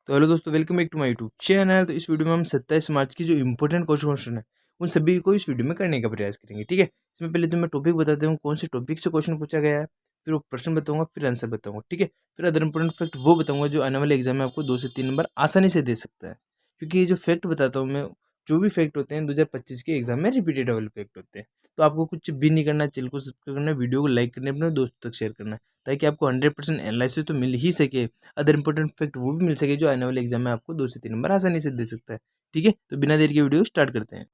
तो हेलो दोस्तों, welcome back to my YouTube channel. तो इस वीडियो में हम 27 मार्च की जो इंपॉर्टेंट क्वेश्चन है उन सभी को इस वीडियो में करने का प्रयास करेंगे। ठीक है, इसमें पहले तो मैं टॉपिक बताते हूँ कौन से टॉपिक से क्वेश्चन पूछा गया है, फिर वो प्रश्न बताऊंगा, फिर आंसर बताऊंगा। ठीक है, फिर अदर इंपॉर्टेंट फैक्ट वो बताऊंगा जो आने वाले एग्जाम में आपको 2 से 3 नंबर आसानी से दे सकता है। क्योंकि ये जो फैक्ट बताता हूँ मैं, जो भी फैक्ट होते हैं 2025 के एग्जाम में रिपीटेबल फैक्ट होते हैं। तो आपको कुछ भी नहीं करना, चैनल को सब्सक्राइब करना, वीडियो को लाइक करना, अपने दोस्तों तक शेयर करना, ताकि आपको 100% एनालिसिस तो मिल ही सके, अदर इंपॉर्टेंट फैक्ट वो भी मिल सके जो आने वाले एग्जाम में आपको 2 से 3 नंबर आसानी से दे सकता है। ठीक है, तो बिना देर के वीडियो स्टार्ट करते हैं।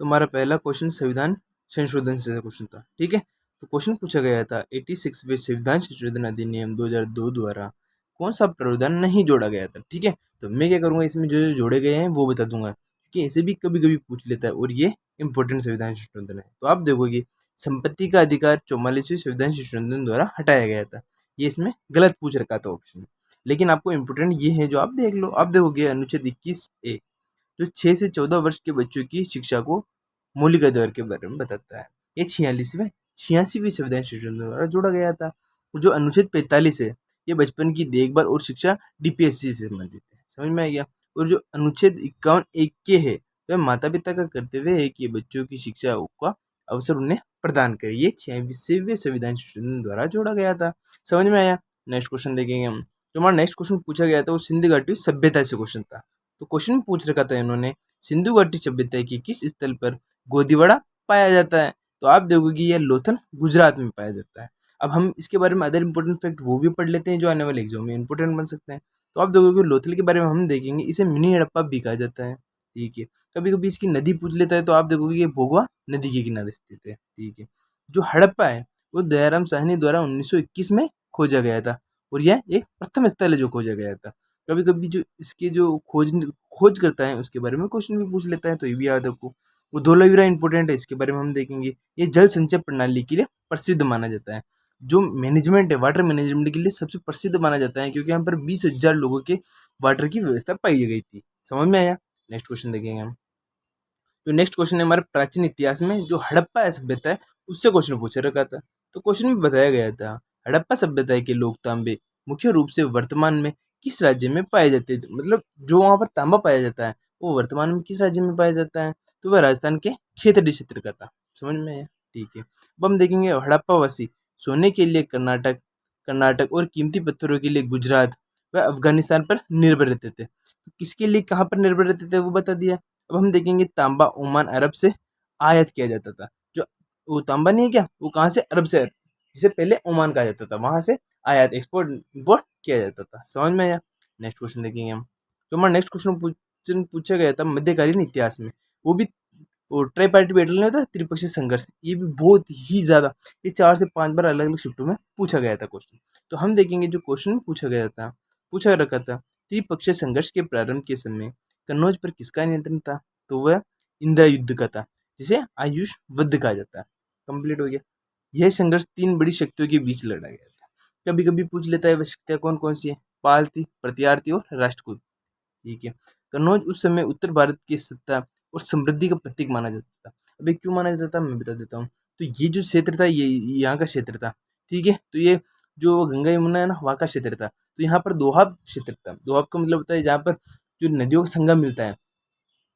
तो हमारा पहला क्वेश्चन संविधान संशोधन से क्वेश्चन था। ठीक है, तो क्वेश्चन पूछा गया था 86वें संविधान संशोधन अधिनियम 2002 द्वारा कौन सा प्रावधान नहीं जोड़ा गया था। ठीक है, तो मैं क्या करूंगा, इसमें जो जो जोड़े गए हैं वो बता दूंगा, क्योंकि ऐसे भी कभी कभी पूछ लेता है और ये इंपॉर्टेंट संविधान संशोधन है। तो आप देखोगे संपत्ति का अधिकार 44वें संविधान संशोधन द्वारा हटाया गया था। ये इसमें गलत पूछ रखा था ऑप्शन, लेकिन आपको इम्पोर्टेंट ये है जो आप देख लो। आप देखोगे अनुच्छेद 21A जो 6 से 14 वर्ष के बच्चों की शिक्षा को मौलिक अधिकार के बारे में बताता है। ये 86वीं संविधान संशोधन द्वारा जोड़ा गया था। और जो अनुच्छेद 45 है ये बचपन की देखभाल और शिक्षा डीपीएससी से संबंधित है। समझ में आ गया। और जो अनुच्छेद 51(1) के है वह माता पिता का कर्तव्य है कि बच्चों की शिक्षा का अवसर उन्हें प्रदान करे। ये 86वें संविधान संशोधन द्वारा जोड़ा गया था। समझ में आया। नेक्स्ट क्वेश्चन देखेंगे हम। जो हमारा नेक्स्ट क्वेश्चन पूछा गया था वो सिंधु घाटी सभ्यता से क्वेश्चन था। तो क्वेश्चन में पूछ रखा था इन्होंने, सिंधु घाटी सभ्यता के किस स्थल पर गोदीवाड़ा पाया जाता है। तो आप देखोगे ये लोथल गुजरात में पाया जाता है। अब हम इसके बारे में अदर इंपॉर्टेंट फैक्ट वो भी पढ़ लेते हैं जो आने वाले एग्जाम में इंपॉर्टेंट बन सकते हैं। तो आप देखोगे लोथल के बारे में हम देखेंगे, इसे मिनी हड़प्पा भी कहा जाता है। ठीक है, कभी कभी इसकी नदी पूछ लेता है तो आप देखोगे ये भोगवा नदी के किनारे स्थित है। ठीक है, जो हड़प्पा है वो दयाराम साहनी द्वारा 1921 में खोजा गया था और यह एक प्रथम स्थल है जो खोजा गया था। कभी कभी जो इसके जो खोज करता है उसके बारे में क्वेश्चन भी पूछ लेता है, तो ये भी याद रखो। वो धोलावीरा इंपॉर्टेंट है, इसके बारे में हम देखेंगे। ये जल संचय प्रणाली के लिए प्रसिद्ध माना जाता है। जो मैनेजमेंट है वाटर मैनेजमेंट के लिए सबसे प्रसिद्ध माना जाता है, क्योंकि यहाँ पर 20,000 लोगों के वाटर की व्यवस्था पाई गई थी। समझ में आया। नेक्स्ट क्वेश्चन देखेंगे हम। तो नेक्स्ट क्वेश्चन है हमारे प्राचीन इतिहास में जो हड़प्पा सभ्यता है उससे क्वेश्चन पूछा रखा था। तो क्वेश्चन में बताया गया था हड़प्पा सभ्यता के लोग तांबे मुख्य रूप से वर्तमान में किस राज्य में पाए जाते थे। मतलब जो वहां पर तांबा पाया जाता है वो वर्तमान में किस राज्य में पाया जाता है, तो वह राजस्थान के खेतड़ी क्षेत्र का था। समझ में आया। ठीक है, अब हम देखेंगे हड़प्पावासी सोने के लिए कर्नाटक कर्नाटक और कीमती पत्थरों के लिए गुजरात व अफगानिस्तान पर निर्भर रहते थे। तो किसके लिए कहाँ पर निर्भर रहते थे वो बता दिया। अब हम देखेंगे तांबा ओमान अरब से आयात किया जाता था। जो वो तांबा नहीं है क्या, वो कहाँ से, अरब से, जिसे पहले ओमान कहा जाता था, वहां से आयात एक्सपोर्ट इंपोर्ट किया जाता था। समझ में आया। नेक्स्ट क्वेश्चन देखेंगे हम। तो हमारा नेक्स्ट क्वेश्चन पूछा गया था मध्यकालीन इतिहास में, वो भी वो ट्राई पार्टी बैटल नहीं होता, त्रिपक्षीय संघर्ष, ये भी बहुत ही ज्यादा, ये 4 से 5 बार अलग अलग शिफ्टों में पूछा गया था क्वेश्चन। तो हम देखेंगे जो क्वेश्चन पूछा गया था, पूछा रखा था त्रिपक्षीय संघर्ष के प्रारंभ के समय कन्नौज पर किसका नियंत्रण था। तो वह इंदिरा युद्ध का था, जिसे आयुष वध कहा जाता है। कंप्लीट हो गया। यह संघर्ष 3 बड़ी शक्तियों के बीच लड़ा गया था। कभी कभी पूछ लेता है वह शक्तियां कौन कौन सी है, पाल थी, प्रत्यार्थी और राष्ट्रकूट। ठीक है, कन्नौज उस समय उत्तर भारत की सत्ता और समृद्धि का प्रतीक माना जाता था। अभी क्यों माना जाता था मैं बता देता हूँ। तो ये जो क्षेत्र था ये यहाँ का क्षेत्र था। ठीक है, तो ये जो गंगा यमुना है ना वहाँ का क्षेत्र था। तो यहाँ पर दोआब क्षेत्र था। दोआब का मतलब होता है जहाँ पर जो नदियों का संगम मिलता है,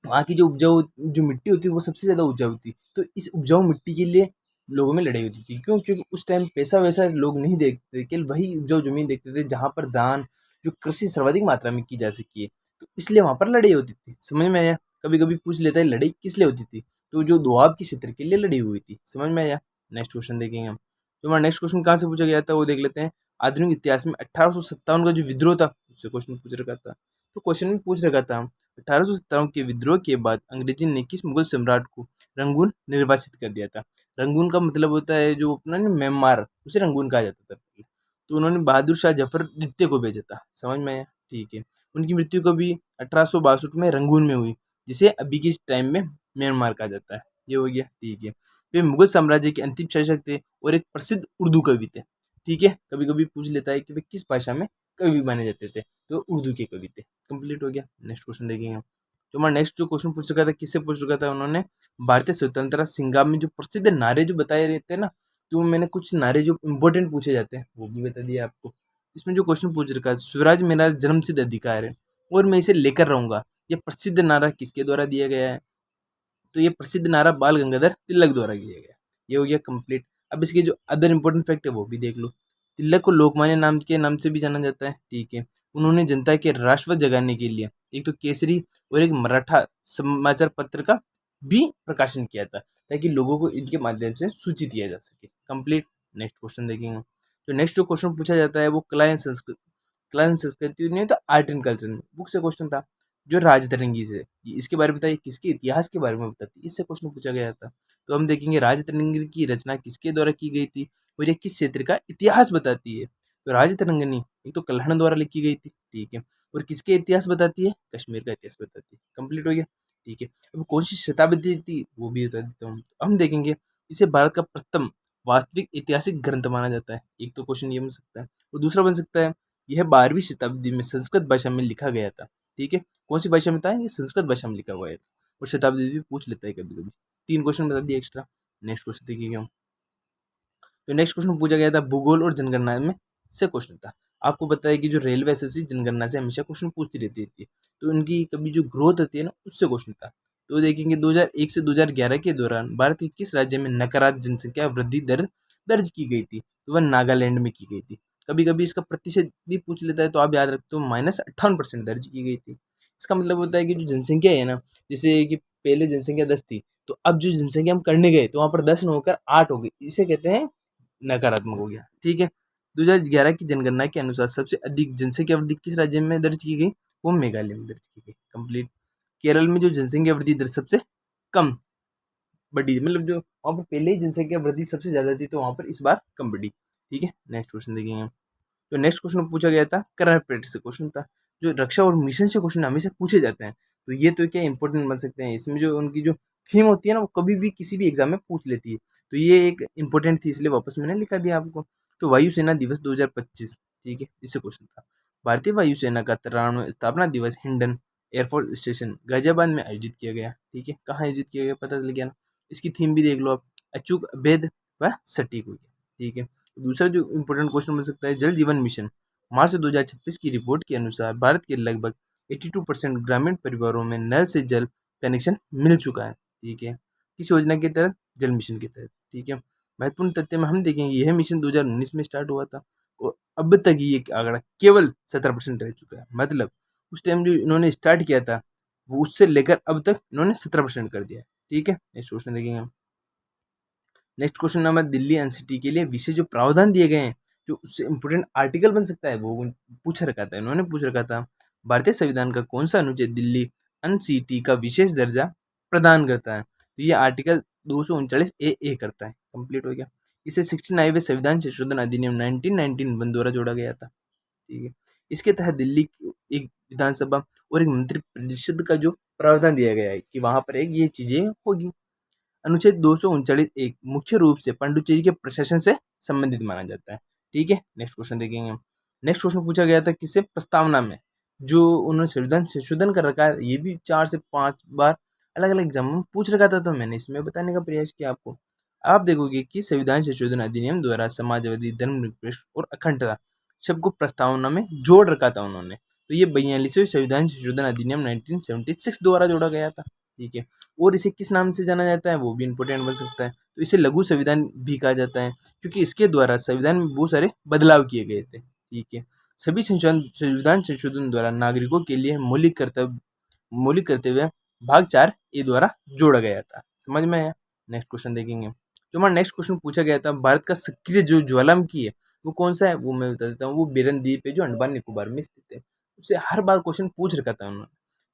वहाँ की जो उपजाऊ जो मिट्टी होती है वो सबसे ज्यादा उपजाऊ होती है। तो इस उपजाऊ मिट्टी के लिए लोगों में लड़ाई होती थी। क्यों? क्योंकि उस टाइम पैसा वैसा लोग नहीं देखते थे, केवल वही उपजाऊ जमीन देखते थे जहाँ पर दान जो कृषि सर्वाधिक मात्रा में की जा सकी है। तो इसलिए वहां पर लड़ाई होती थी। समझ में आया। कभी कभी पूछ लेता है लड़ाई किस लिए होती थी, तो जो दोआब के क्षेत्र के लिए लड़ी हुई थी। समझ में आया। नेक्स्ट क्वेश्चन देखेंगे हम। तो हमारा नेक्स्ट क्वेश्चन कहाँ से पूछा गया था वो देख लेते हैं। आधुनिक इतिहास में 1857 का जो विद्रोह था उससे क्वेश्चन पूछ रखा था। तो क्वेश्चन में पूछ रखा था 1857 के विद्रोह के बाद अंग्रेजी ने किस मुगल सम्राट को रंगून निर्वासित कर दिया था। रंगून का मतलब होता है जो अपना म्यांमार, उसे रंगून कहा जाता था। तो उन्होंने बहादुर शाह जफर द्वितीय को भेजा था। समझ में आया। ठीक है, उनकी मृत्यु कभी 1862 में रंगून में हुई, जिसे अभी के टाइम में म्यांमार कहा जाता है। ये हो गया। ठीक है, वे मुगल साम्राज्य के अंतिम शासक थे और एक प्रसिद्ध उर्दू कवि थे। ठीक है, कभी कभी पूछ लेता है कि वे किस भाषा में कवि माने जाते थे, तो उर्दू के कवि थे। कंप्लीट हो गया। नेक्स्ट क्वेश्चन देखेंगे। तो हमारा नेक्स्ट जो क्वेश्चन पूछ रखा था किससे पूछ रखा था उन्होंने, भारतीय स्वतंत्रता संग्राम में जो प्रसिद्ध नारे जो बताए रहते हैं ना, तो मैंने कुछ नारे जो इम्पोर्टेंट पूछे जाते हैं वो भी बता दिया आपको। इसमें जो क्वेश्चन पूछ रखा है, स्वराज मेरा जन्मसिद्ध अधिकार है, और मैं इसे लेकर रहूंगा। ये प्रसिद्ध नारा किसके द्वारा दिया गया है? तो ये प्रसिद्ध नारा बाल गंगाधर तिलक द्वारा दिया गया। ये हो गया कंप्लीट। अब इसके जो अदर इंपॉर्टेंट फैक्ट है वो भी देख लो। तिलक को लोकमान्य नाम के नाम से भी जाना जाता है, ठीक है। उन्होंने जनता के राष्ट्रवाद जगाने के लिए एक तो केसरी और एक मराठा समाचार पत्र का भी प्रकाशन किया था, ताकि लोगों को इनके माध्यम से सूचित किया जा सके। कंप्लीट। नेक्स्ट क्वेश्चन देखेंगे। तो नेक्स्ट जो क्वेश्चन पूछा जाता है वो कला एंड संस्कृति नहीं तो आर्ट एंड कल्चर में बुक से क्वेश्चन था, जो राजतरंगी से इसके बारे में बताइए, किसके इतिहास के बारे में बताती है, इससे क्वेश्चन पूछा गया था। तो हम देखेंगे राजतरंगिणी की रचना किसके द्वारा की गई थी और ये किस क्षेत्र का इतिहास बताती है। तो राजतरंगिणी एक तो कल्हण द्वारा लिखी गई थी, ठीक है, और किसके इतिहास बताती है? कश्मीर का इतिहास बताती है। कंप्लीट हो गया, ठीक है। अब कौन सी शताब्दी थी वो भी बता देता हूँ। हम देखेंगे इसे भारत का प्रथम वास्तविक ऐतिहासिक ग्रंथ माना जाता है। एक तो क्वेश्चन ये बन सकता है, और दूसरा बन सकता है यह 12वीं शताब्दी में संस्कृत भाषा में लिखा गया था, ठीक है। कौन सी भाषा में था? ये संस्कृत भाषा में लिखा हुआ है, और शताब्दी भी पूछ लेता है कभी कभी। 3 क्वेश्चन बता दिए एक्स्ट्रा। नेक्स्ट क्वेश्चन देखिएगा हम। तो नेक्स्ट क्वेश्चन पूछा गया था भूगोल और जनगणना में से क्वेश्चन था। आपको पता है कि जो रेलवे एसएससी जनगणना से हमेशा क्वेश्चन पूछती रहती थी, तो उनकी कभी जो ग्रोथ होती है ना, उससे क्वेश्चन था। तो देखेंगे 2001 से 2011 के दौरान भारत के किस राज्य में नकारात्मक जनसंख्या वृद्धि दर दर्ज की गई थी? तो वह नागालैंड में की गई थी। कभी कभी इसका प्रतिशत भी पूछ लेता है, तो आप याद रखते हो -58% दर्ज की गई थी। इसका मतलब होता है कि जो जनसंख्या है ना, जैसे कि पहले जनसंख्या 10 थी, तो अब जो जनसंख्या हम करने गए तो वहां पर 10 न होकर 8 हो गई, इसे कहते हैं नकारात्मक हो गया, ठीक है। 2011 की जनगणना के अनुसार सबसे अधिक जनसंख्या वृद्धि किस राज्य में दर्ज की गई? वो मेघालय में दर्ज की गई। कंप्लीट। केरल में जो जनसंख्या वृद्धि दर सबसे कम बढ़ी, मतलब जो वहाँ पर पहले ही जनसंख्या वृद्धि सबसे ज्यादा थी, तो वहाँ पर इस बार कम बढ़ी, ठीक है। नेक्स्ट क्वेश्चन देखेंगे। तो नेक्स्ट क्वेश्चन पूछा गया था करंट अफेयर से क्वेश्चन था, जो रक्षा और मिशन से क्वेश्चन हमेशा पूछे जाते हैं। तो ये तो क्या इंपॉर्टेंट बन सकते हैं, इसमें जो उनकी जो थीम होती है ना, वो कभी भी किसी भी एग्जाम में पूछ लेती है। तो ये एक इंपॉर्टेंट थी, इसलिए वापस मैंने लिखा दिया आपको। तो वायुसेना दिवस 2025, ठीक है, इससे क्वेश्चन था। भारतीय वायुसेना का 93वां स्थापना दिवस हिंडन एयरफोर्स स्टेशन गाजियाबाद में आयोजित किया गया, ठीक है। कहाँ आयोजित किया गया पता चल गया ना। इसकी थीम भी देख लो आप, अचूक, अभेद व सटीक हो गया, ठीक है। दूसरा जो इम्पोर्टेंट क्वेश्चन बन सकता है, जल जीवन मिशन मार्च 2026 की रिपोर्ट के अनुसार भारत के लगभग 82% ग्रामीण परिवारों में नल से जल कनेक्शन मिल चुका है, ठीक है। किस योजना के तहत? जल मिशन के तहत, ठीक है। महत्वपूर्ण तथ्य में हम देखेंगे यह मिशन 2019 में स्टार्ट हुआ था, और अब तक ये आंकड़ा केवल 17% रह चुका है। मतलब उस टाइम जो इन्होंने स्टार्ट किया था, वो उससे लेकर अब तक इन्होंने 17% कर दिया है, ठीक है। नेक्स्ट क्वेश्चन देखेंगे हम। Next question number, Delhi NCT के लिए विशेष जो प्रावधान दिए गए हैं, जो उससे इंपोर्टेंट आर्टिकल बन सकता है, वो पूछ रखा था, इन्होंने पूछ रखा था भारतीय संविधान का कौन सा अनुच्छेद दिल्ली एनसीटी का विशेष दर्जा प्रदान करता है? तो ये आर्टिकल 239 करता है। कंप्लीट हो गया। इसे 69वें संविधान संशोधन अधिनियम 1919 द्वारा जोड़ा गया था, ठीक है। इसके तहत दिल्ली की एक विधानसभा और एक मंत्री परिषद का जो प्रावधान दिया गया है कि वहां पर एक ये चीजें होगी। अनुच्छेद 239 मुख्य रूप से पांडुचेरी के प्रशासन से संबंधित माना जाता है, ठीक है। नेक्स्ट क्वेश्चन देखेंगे हम। नेक्स्ट क्वेश्चन पूछा गया था किससे? प्रस्तावना में, जो उन्होंने संविधान संशोधन कर रखा है, ये भी 4 से 5 बार अलग अलग एग्जाम में पूछ रखा था, तो मैंने इसमें बताने का प्रयास किया आपको। आप देखोगे कि संविधान संशोधन अधिनियम द्वारा समाजवादी, धर्मनिरपेक्ष और अखंडता शब्द को प्रस्तावना में जोड़ रखा था उन्होंने। तो ये 42वें संविधान संशोधन अधिनियम 1976 द्वारा जोड़ा गया था, ठीक है। और इसे किस नाम से जाना जाता है, वो भी इंपॉर्टेंट बन सकता है। तो इसे लघु संविधान भी कहा जाता है, क्योंकि इसके द्वारा संविधान में बहुत सारे बदलाव किए गए थे, ठीक है। सभी संविधान संशोधन द्वारा नागरिकों के लिए मौलिक कर्तव्य भाग 4 ए द्वारा जोड़ा गया था। समझ में आया? नेक्स्ट क्वेश्चन देखेंगे। जो हमारा नेक्स्ट क्वेश्चन पूछा गया था, भारत का सक्रिय जो ज्वालामुखी है वो कौन सा है, वो मैं बता देता हूँ। वो बेरन द्वीप है, जो अंडमान निकोबार में स्थित है। उससे हर बार क्वेश्चन पूछ रखा था उन्होंने।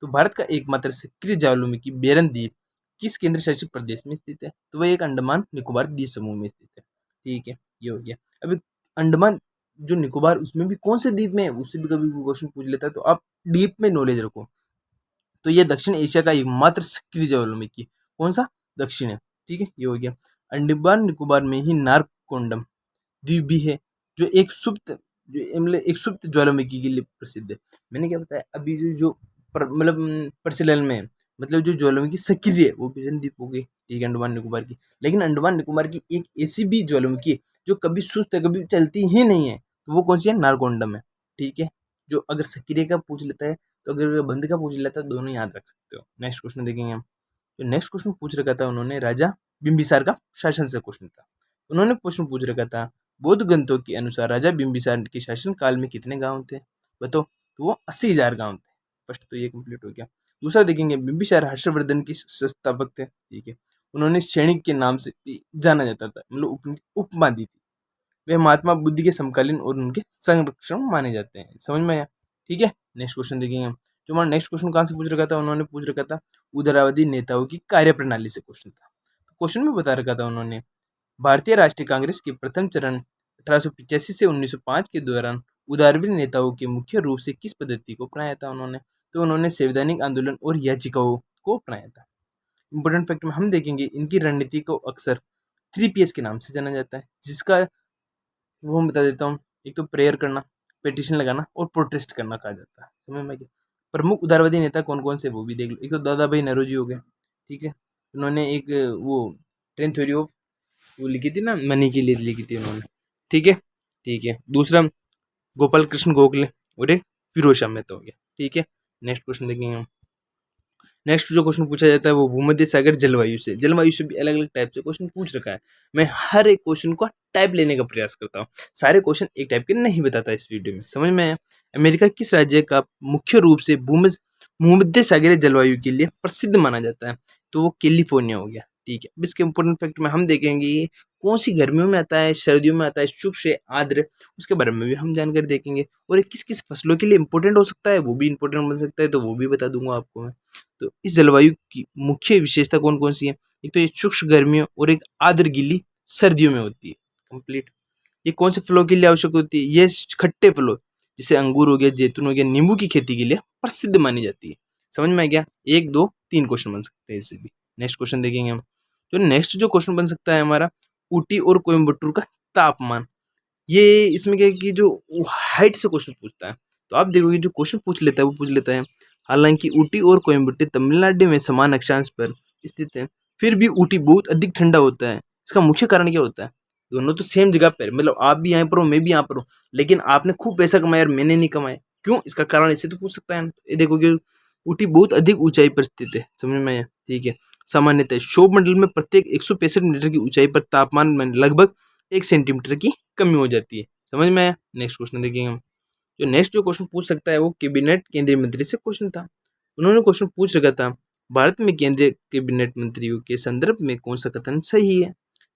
तो भारत का एकमात्र सक्रिय ज्वालामुखी बेरन द्वीप किस केंद्र शासित प्रदेश में स्थित है? तो वह एक अंडमान निकोबार द्वीप समूह में स्थित है, ठीक है। ये हो गया। अभी अंडमान जो निकोबार, उसमें भी कौन से द्वीप में है, उससे भी कभी क्वेश्चन पूछ लेता है, तो आप डीप में नॉलेज रखो। तो ये दक्षिण एशिया का एकमात्र सक्रिय ज्वालामुखी कौन सा? दक्षिण है, ठीक है। ये हो गया। अंडमान निकोबार में ही नारकोंडम द्वीप भी है, जो एक सुप्त ज्वालामुखी के लिए प्रसिद्ध है। मैंने क्या बताया अभी, जो प्रचलन में है, मतलब जो ज्वालामुखी सक्रिय है, वो बेरन द्वीप हो गई, ठीक है, अंडमान निकोबार की। लेकिन अंडमान निकोबार की एक ऐसी भी ज्वालामुखी है जो कभी सुस्त है, कभी चलती ही नहीं है, तो वो कौन सी है? नारकोंडम है, ठीक है। जो अगर सक्रिय का पूछ लेता है तो अगर बंद का पूछ लेता है दोनों याद रख सकते हो। नेक्स्ट क्वेश्चन देखेंगे हम। तो नेक्स्ट क्वेश्चन पूछ रखा था उन्होंने राजा बिंबिसार का शासन से क्वेश्चन था। उन्होंने क्वेश्चन पूछ रखा था बौद्ध ग्रंथों के अनुसार राजा बिंबिसार के शासन काल में कितने गांव थे बताओ। तो वो 80,000 गांव थे। फर्स्ट तो ये कंप्लीट हो गया। दूसरा देखेंगे बिंबिसार हर्षवर्धन के संस्थापक थे। ठीक है, उन्होंने सैनिक के नाम से भी जाना जाता था, मतलब उनकी उपमा दी थी। वे महात्मा बुद्ध के समकालीन और उनके संरक्षण माने जाते हैं। समझ में आया? ठीक है, नेक्स्ट क्वेश्चन देखेंगे हम। जो हमारा नेक्स्ट क्वेश्चन कहाँ से पूछ रखा था, उन्होंने पूछ रखा था उदारवादी नेताओं की कार्यप्रणाली से क्वेश्चन था। क्वेश्चन में बता रखा था उन्होंने भारतीय राष्ट्रीय कांग्रेस के प्रथम चरण 1885 से 1905 के दौरान उदारवादी नेताओं के मुख्य रूप से किस पद्धति को अपनाया था उन्होंने। तो उन्होंने संवैधानिक आंदोलन और याचिकाओं को अपनाया था। इंपॉर्टेंट फैक्ट में हम देखेंगे इनकी रणनीति को अक्सर 3Ps के नाम से जाना जाता है, जिसका वो हम बता देता हूँ। एक तो प्रेयर करना, पिटीशन लगाना और प्रोटेस्ट करना कहा जाता है। समझ में आ गया? प्रमुख उदारवादी नेता कौन कौन से वो भी देख लो। एक तो दादा भाई नौरोजी हो गए। ठीक है, उन्होंने एक वो 10 थ्योरी ऑफ वो लिखी थी ना, मनी के लिए लिखी थी उन्होंने। ठीक है, ठीक है। दूसरा गोपाल कृष्ण गोखले और एक फिरोज शाह मेहता हो गया। ठीक है, नेक्स्ट क्वेश्चन देखेंगे हम। नेक्स्ट जो क्वेश्चन पूछा जाता है वो भूमध्य सागर जलवायु से। जलवायु से भी अलग अलग टाइप से क्वेश्चन पूछ रखा है। मैं हर एक क्वेश्चन को टाइप लेने का प्रयास करता हूँ, सारे क्वेश्चन एक टाइप के नहीं बताता इस वीडियो में। समझ में आया? अमेरिका किस राज्य का मुख्य रूप से भूमध्य सागरीय जलवायु के लिए प्रसिद्ध माना जाता है? तो वो कैलिफोर्निया हो गया। ठीक है, अब इसके इंपोर्टेंट फैक्ट में हम देखेंगे ये कौन सी गर्मियों में आता है, सर्दियों में आता है, शुष्क आर्द्र, उसके बारे में भी हम जानकारी देखेंगे। और ये किस किस फसलों के लिए इंपॉर्टेंट हो सकता है वो भी इंपॉर्टेंट बन सकता है, तो वो भी बता दूंगा आपको मैं। तो इस जलवायु की मुख्य विशेषता कौन कौन सी है? एक तो ये शुष्क गर्मियों और एक आर्द्र गीली सर्दियों में होती है कंप्लीट। ये कौन से फलों के लिए आवश्यक होती है? ये खट्टे फलों जैसे अंगूर हो गया, जैतून हो गया, नींबू की खेती के लिए प्रसिद्ध मानी जाती है। समझ में आ गया? 1 2 3 क्वेश्चन बन सकते हैं इससे भी। नेक्स्ट क्वेश्चन देखेंगे हम। तो नेक्स्ट जो क्वेश्चन बन सकता है हमारा ऊटी और कोयम्बटूर का तापमान। ये इसमें क्या है कि जो हाइट से क्वेश्चन पूछता है, तो आप देखोगे जो क्वेश्चन पूछ लेता है वो पूछ लेता है। हालांकि ऊटी और कोयम्बटूर तमिलनाडु में समान अक्षांश पर स्थित है, फिर भी ऊटी बहुत अधिक ठंडा होता है। इसका मुख्य कारण क्या होता है? दोनों तो सेम जगह पर, मतलब आप भी यहाँ पर हो, मैं भी यहाँ पर हूँ, लेकिन आपने खूब पैसा कमाया और मैंने नहीं कमाया। क्यों? इसका कारण ऐसे तो पूछ सकता है। ये देखोगे ऊटी बहुत अधिक ऊंचाई पर स्थित है। समझ में आया? ठीक है। सामान्यतः क्षोभ मंडल में प्रत्येक 165 मीटर की ऊंचाई पर तापमान में लगभग 1 सेंटीमीटर की कमी हो जाती है। समझ में आया? नेक्स्ट क्वेश्चन देखेंगे हम। जो नेक्स्ट जो क्वेश्चन पूछ सकता है वो कैबिनेट केंद्रीय मंत्री से क्वेश्चन था। उन्होंने क्वेश्चन पूछ रखा था भारत में केंद्रीय कैबिनेट मंत्रियों के संदर्भ में कौन सा कथन सही है।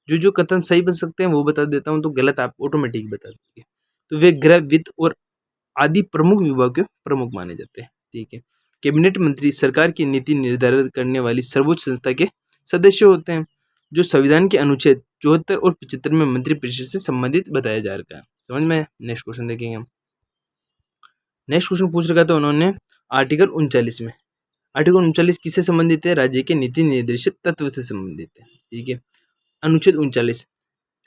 जो कथन सही बन सकते हैं वो बता देता हूँ, तो गलत आप ऑटोमेटिक बता दोगे। तो वे गृह, वित्त और आदि प्रमुख विभाग के प्रमुख माने जाते हैं। ठीक है, कैबिनेट मंत्री सरकार की नीति निर्धारित करने वाली सर्वोच्च संस्था के सदस्य होते हैं, जो संविधान के अनुच्छेद 74 और 75 में मंत्रिपरिषद से संबंधित बताया जा रहा है। समझ में? नेक्स्ट क्वेश्चन देखेंगे हम। नेक्स्ट क्वेश्चन पूछ रखा था उन्होंने आर्टिकल 39 में। आर्टिकल 39 किससे संबंधित है? राज्य के नीति निर्देशित तत्व से संबंधित है। ठीक है, अनुच्छेद 39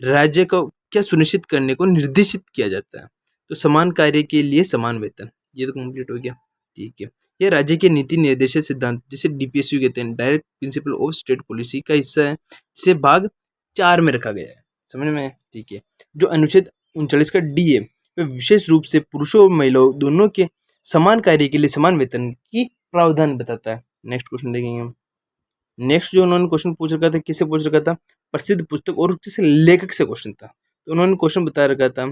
राज्य को क्या सुनिश्चित करने को निर्देशित किया जाता है? तो समान कार्य के लिए समान वेतन। ये तो कंप्लीट हो गया। ठीक है, यह राज्य के नीति निर्देशित सिद्धांत जिसे DPSU कहते हैं, direct principle of state policy का हिस्सा है, जिसे भाग 4 में रखा गया है। समझ में? ठीक है, जो अनुच्छेद 39 का D है वह विशेष रूप से पुरुषों और महिलाओं दोनों के समान कार्य के लिए समान वेतन की प्रावधान बताता है। नेक्स्ट क्वेश्चन देखेंगे हम। नेक्स्ट जो उन्होंने क्वेश्चन पूछ रखा था, किससे पूछ रखा था? प्रसिद्ध पुस्तक और किसी लेखक से क्वेश्चन था। तो उन्होंने क्वेश्चन बता रखा था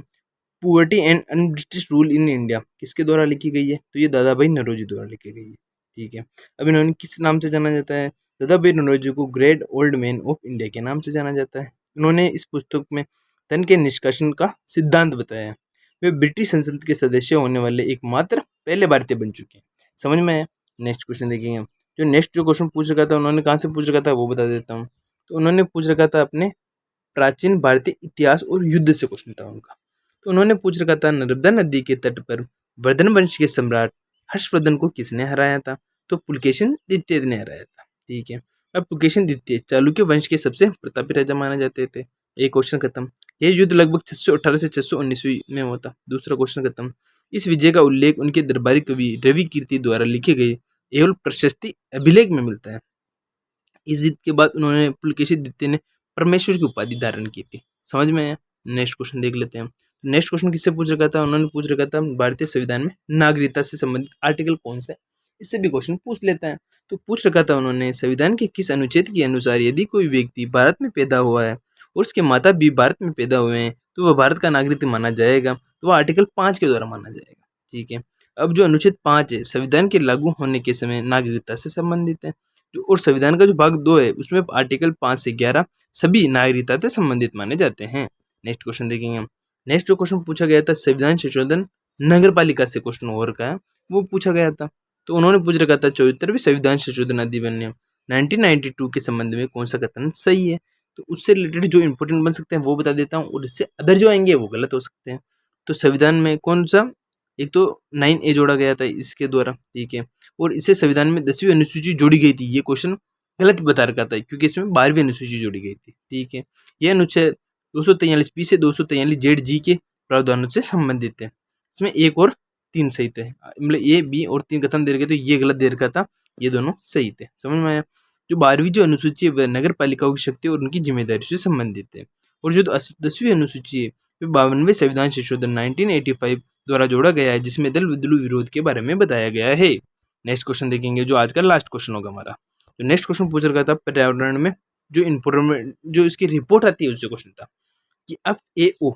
poverty and un-British rule in India किसके द्वारा लिखी गई है? तो ये दादा भाई नौरोजी द्वारा लिखी गई है। ठीक है, अब इन्होंने किस नाम से जाना जाता है? दादा भाई नौरोजी को great old man of India के नाम से जाना जाता है। उन्होंने इस पुस्तक में धन के निष्कासन का सिद्धांत बताया है। वे ब्रिटिश संसद के सदस्य होने वाले एकमात्र पहले भारतीय बन चुके हैं। समझ में आया? नेक्स्ट क्वेश्चन देखेंगे हम। जो नेक्स्ट जो क्वेश्चन पूछ रखा था उन्होंने कहाँ से पूछ रखा था वो बता देता हूँ। तो उन्होंने पूछ रखा था अपने प्राचीन भारतीय इतिहास और युद्ध से क्वेश्चन था उनका। तो उन्होंने पूछ रखा था नर्मदा नदी के तट पर वर्धन वंश के सम्राट हर्षवर्धन को किसने हराया था? तो पुलकेशिन द्वितीय ने हराया था। ठीक है, अब पुलकेशिन द्वितीय चालुक्य वंश के सबसे प्रतापी राजा माने जाते थे। एक क्वेश्चन खत्म। यह युद्ध लगभग 618 से 619 में हुआ था। दूसरा क्वेश्चन खत्म। इस विजय का उल्लेख उनके दरबारी कवि रवि कीर्ति द्वारा लिखे गए एवं प्रशस्ति अभिलेख में मिलता है। इस जीत के बाद उन्होंने पुलकेशिन द्वितीय ने परमेश्वर की उपाधि धारण की थी। समझ में आया? नेक्स्ट क्वेश्चन देख लेते हैं। नेक्स्ट क्वेश्चन किससे पूछ रखा था, उन्होंने पूछ रखा था भारतीय संविधान में नागरिकता से संबंधित आर्टिकल कौन सा है, इससे भी क्वेश्चन पूछ लेता है। तो पूछ रखा था उन्होंने संविधान के किस अनुच्छेद के अनुसार यदि कोई व्यक्ति भारत में पैदा हुआ है और उसके माता भी भारत में पैदा हुए हैं तो वह भारत का नागरिक माना जाएगा, तो वह आर्टिकल 5 के द्वारा माना जाएगा। ठीक है, अब जो अनुच्छेद 5 है संविधान के लागू होने के समय नागरिकता से संबंधित है, जो और संविधान का जो भाग 2 है उसमें आर्टिकल 5 से 11 सभी नागरिकता से संबंधित माने जाते हैं। नेक्स्ट क्वेश्चन देखेंगे हम। नेक्स्ट जो क्वेश्चन पूछा गया था संविधान संशोधन नगर पालिका से क्वेश्चन और का है, वो पूछा गया था। तो उन्होंने पूछ रखा था 74वें संविधान संशोधन अधिनियम 1992 के संबंध में कौन सा कथन सही है। तो उससे रिलेटेड जो इंपॉर्टेंट बन सकते हैं वो बता देता हूँ, और इससे अदर जो आएंगे वो गलत हो सकते हैं। तो संविधान में कौन सा, एक तो 9A जोड़ा गया था इसके द्वारा, ठीक है, और इससे संविधान में 10वीं अनुसूची जोड़ी गई थी, ये क्वेश्चन गलत बता रखा था क्योंकि इसमें 12वीं अनुसूची जोड़ी गई थी। ठीक है, यह अनुच्छेद 243 से 243 ZG के प्रावधानों से संबंधित है। इसमें 1 और 3 सही थे, मतलब A, B और 3 कथन दे रखे, तो ये गलत दे रखा था, ये दोनों सही थे। समझ में आया। जो 12वीं जो अनुसूची है वह नगर पालिकाओं की शक्ति और उनकी जिम्मेदारी से संबंधित है, और जो 10वीं अनुसूची है वह 52वें संविधान संशोधन 1985 द्वारा जोड़ा गया है, जिसमें दल बदलू विरोध के बारे में बताया गया है। नेक्स्ट क्वेश्चन देखेंगे जो आज का लास्ट क्वेश्चन होगा हमारा। तो नेक्स्ट क्वेश्चन पूछ रखा था पर्यावरण में जो इन्फॉर्मेट जो इसकी रिपोर्ट आती है उससे क्वेश्चन था कि FAO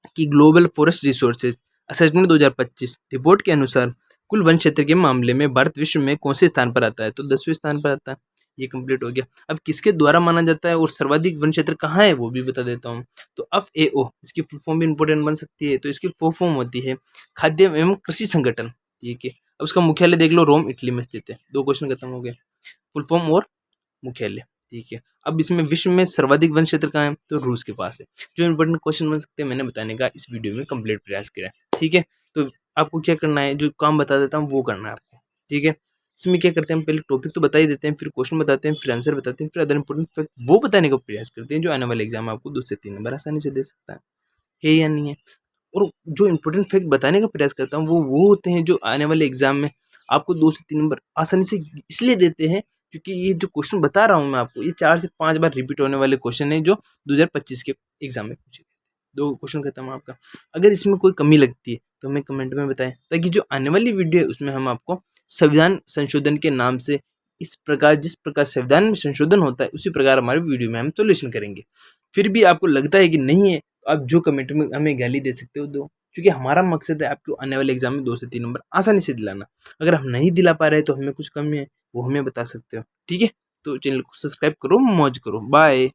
की global forest resources assessment 2025 report के अनुसार कुल वन क्षेत्र के मामले में भारत विश्व में कौन से स्थान पर आता है, तो 10वें स्थान पर आता है। ये कंप्लीट हो गया। अब किसके द्वारा माना जाता है और सर्वाधिक वन क्षेत्र कहाँ है वो भी बता देता हूँ। तो FAO इसकी फुल फॉर्म भी इंपॉर्टेंट बन सकती है, तो इसकी फुल फॉर्म होती है खाद्य एवं कृषि संगठन। ठीक है, अब उसका मुख्यालय देख लो, रोम इटली में स्थित है। 2 क्वेश्चन खत्म हो गए, फुल फॉर्म और मुख्यालय। ठीक है, अब इसमें विश्व में सर्वाधिक वन क्षेत्र कहाँ है, तो रूस के पास है। जो इंपॉर्टेंट क्वेश्चन बन सकते हैं मैंने बताने का इस वीडियो में कंप्लीट प्रयास किया है। ठीक है, तो आपको क्या करना है, जो काम बता देता हूँ वो करना है आपको। ठीक है, इसमें क्या करते हैं, हम पहले टॉपिक तो बता ही देते हैं, फिर क्वेश्चन बताते हैं, फिर आंसर बताते हैं, फिर अदर इंपॉर्टेंट फैक्ट वो बताने का प्रयास करते हैं जो आने वाले एग्जाम में आपको 2 से 3 नंबर आसानी से दे सकता है या नहीं है। और जो इंपॉर्टेंट फैक्ट बताने का प्रयास करता हूँ वो होते हैं जो आने वाले एग्जाम में आपको 2 से 3 नंबर आसानी से इसलिए देते हैं क्योंकि ये जो क्वेश्चन बता रहा हूँ मैं आपको, ये 4 से 5 बार रिपीट होने वाले क्वेश्चन है जो 2025 के एग्जाम में पूछे गए। 2 क्वेश्चन खत्म है आपका। अगर इसमें कोई कमी लगती है तो हमें कमेंट में बताएं, ताकि जो आने वाली वीडियो है उसमें हम आपको संविधान संशोधन के नाम से इस प्रकार जिस प्रकार संविधान में संशोधन होता है उसी प्रकार हमारे वीडियो में हम सोल्यूशन करेंगे। फिर भी आपको लगता है कि नहीं है तो आप जो कमेंट में हमें गाली दे सकते हो दो, क्योंकि हमारा मकसद है आपको आने वाले एग्जाम में 2 से 3 नंबर आसानी से दिलाना। अगर हम नहीं दिला पा रहे तो हमें कुछ कमी है वो हमें बता सकते हो। ठीक है, तो चैनल को सब्सक्राइब करो, मौज करो, बाय।